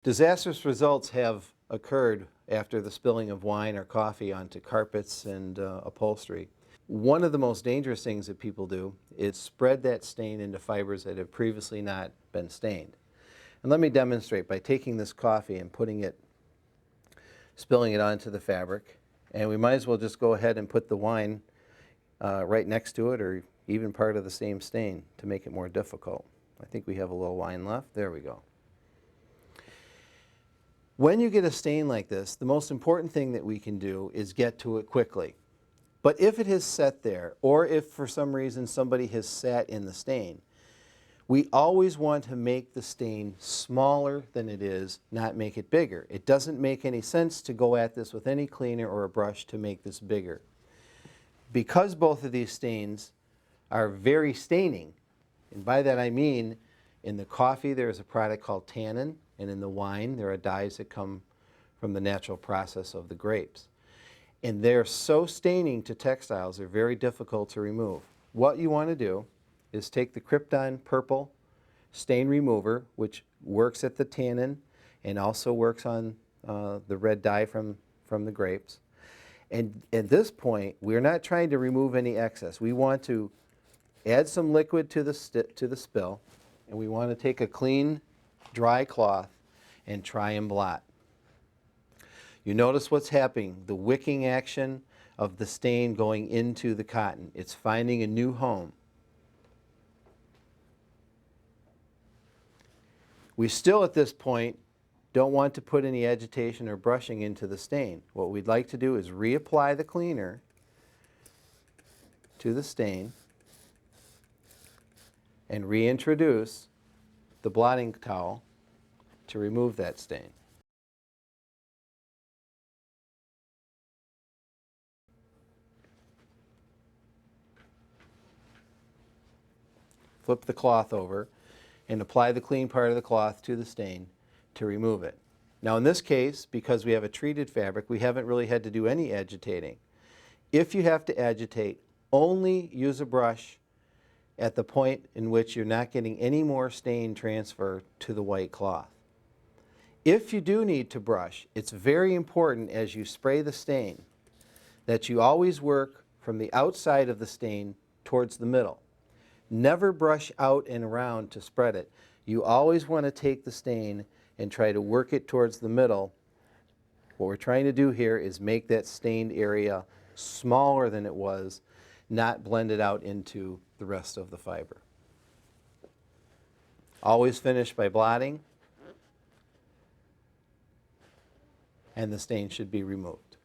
Disastrous results have occurred after the spilling of wine or coffee onto carpets and upholstery. One of the most dangerous things that people do is spread that stain into fibers that have previously not been stained. And let me demonstrate by taking this coffee and spilling it onto the fabric. And we might as well just go ahead and put the wine right next to it, or even part of the same stain to make it more difficult. I think we have a little wine left. There we go. When you get a stain like this, the most important thing that we can do is get to it quickly. But if it has set there, or if for some reason somebody has sat in the stain, we always want to make the stain smaller than it is, not make it bigger. It doesn't make any sense to go at this with any cleaner or a brush to make this bigger. Because both of these stains are very staining, and by that I mean in the coffee there is a product called tannin, and in the wine there are dyes that come from the natural process of the grapes. And they're so staining to textiles, they're very difficult to remove. What you want to do is take the Crypton purple stain remover, which works at the tannin and also works on the red dye from the grapes. And at this point, we're not trying to remove any excess. We want to add some liquid to the spill, and we want to take a clean, dry cloth and try and blot. You notice what's happening, the wicking action of the stain going into the cotton. It's finding a new home. We still, at this point, don't want to put any agitation or brushing into the stain. What we'd like to do is reapply the cleaner to the stain and reintroduce the blotting towel to remove that stain. Flip the cloth over and apply the clean part of the cloth to the stain to remove it. Now in this case, because we have a treated fabric, we haven't really had to do any agitating. If you have to agitate, only use a brush at the point in which you're not getting any more stain transfer to the white cloth. If you do need to brush, it's very important as you spray the stain that you always work from the outside of the stain towards the middle. Never brush out and around to spread it. You always want to take the stain and try to work it towards the middle. What we're trying to do here is make that stained area smaller than it was, not blend it out into the rest of the fiber. Always finish by blotting, and the stain should be removed.